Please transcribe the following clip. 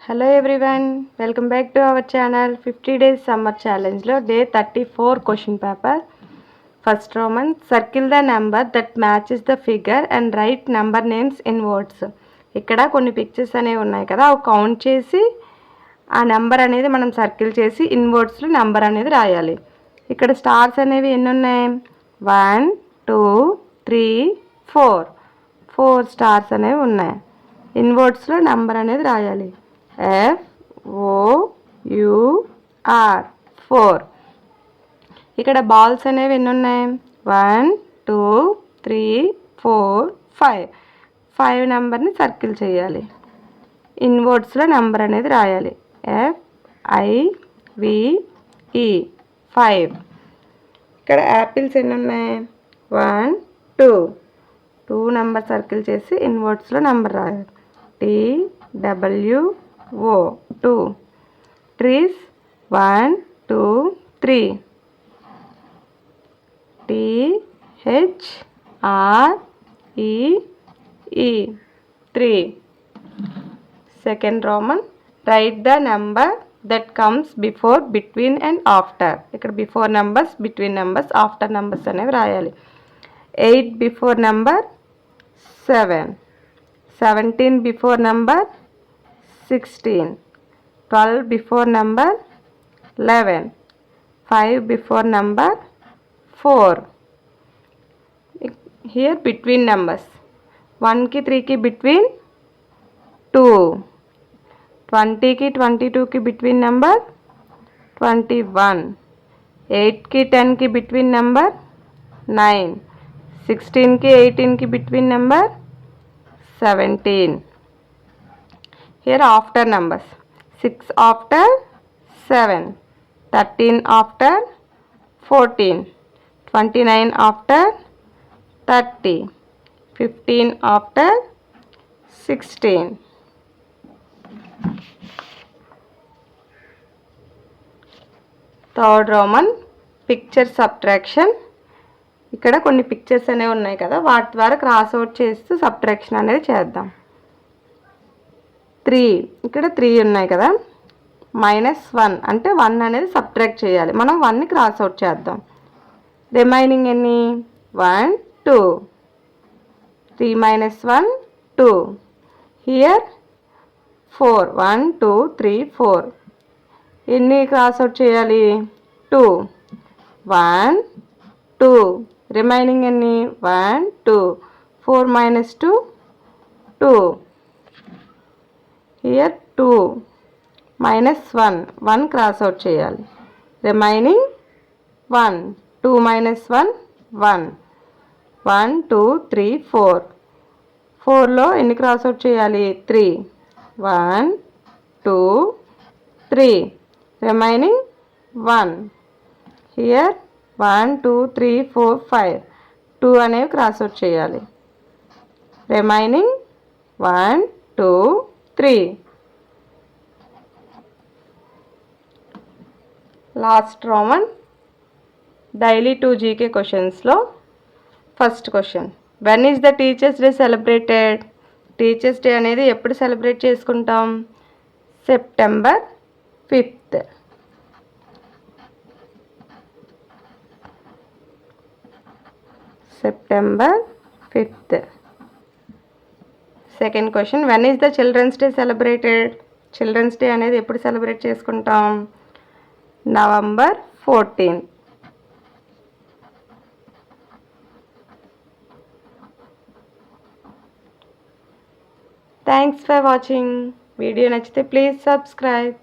Hello everyone, welcome back to our channel. 50 days summer challenge lo day 34 question paper. First Roman, circle the number that matches the figure and write number names in words. ఇక్కడ కొన్ని pictures అనేవి ఉన్నాయి కదా, అవి count చేసి ఆ number అనేది మనం సర్కిల్ చేసి ఇన్ వర్డ్స్లో నెంబర్ అనేది రాయాలి. ఇక్కడ స్టార్స్ అనేవి ఎన్ని ఉన్నాయి? 1 2 3 4 4 స్టార్స్ అనేవి ఉన్నాయి. ఇన్ వర్డ్స్లో నెంబర్ అనేది రాయాలి. FOUR 4. ఇక్కడ బాల్స్ అనేవి ఎన్ని ఉన్నాయి? 1 2 3 4 5 5 నెంబర్ని సర్కిల్ చేయాలి. ఇన్ వర్డ్స్లో నెంబర్ అనేది రాయాలి. FIVE 5. ఇక్కడ యాపిల్స్ ఎన్ని ఉన్నాయి? 1 2 2 నెంబర్ సర్కిల్ చేసి ఇన్ వర్డ్స్లో నెంబర్ రాయాలి. TWO 2. Trees 1 2 3. THREE 3. Second Roman, write the number that comes before, between and after. ఇక్కడ before numbers, between numbers, after numbers అనేవి రాయాలి. 8 before number 7, 17 before number 16, 12 before number 11, 5 before number 4. Here between numbers, 1 ki 3 ki between 2, 20 ki 22 ki between number 21, 8 ki 10 ki between number 9, 16 ki 18 ki between number 17. Here after numbers, 6 after 7, 13 after 14, 29 after 30, 15 after 16. Third Roman, picture subtraction. ఇక్కడ కొన్ని pictures అనేవి ఉన్నాయి కదా, వాటి ద్వారా cross out చేస్తూ subtraction అనేది చేద్దాం. 3, ఇక్కడ 3 ఉన్నాయి కదా, -1 అంటే 1 అనేది సబ్ట్రాక్ట్ చేయాలి. మనం 1ని క్రాస్ అవుట్ చేద్దాం. రిమైనింగ్ ఎన్ని? 1 2. 3 - 1 2. హియర్ 4, 1 2 3 4. ఎన్ని క్రాస్ అవుట్ చేయాలి? 2. 1 2. రిమైనింగ్ ఎన్ని? 1 2. 4 - 2 2. హియర్ 2 -1 1 క్రాస్ అవుట్ చేయాలి. రిమైనింగ్ 1. 2 - 1 1. 1 2 3 4. 4లో ఎన్ని క్రాస్ అవుట్ చేయాలి? 3. 1 2 3. రిమైనింగ్ 1. హియర్ 1 2 3 4 5. 2 అనేవి క్రాస్ అవుట్ చేయాలి. Remaining 1 2 3. Last Roman, daily 2 GK క్వశ్చన్స్లో first question, when is the teachers day celebrated? Teachers day అనేది ఎప్పుడు సెలబ్రేట్ చేసుకుంటాం? September 5th. September 5th. Second question, when is the children's day celebrated? Children's day అనేది ఎప్పుడు celebrate చేసుకుంటాం? November 14th. Thanks for watching. Video నచ్చితే please subscribe.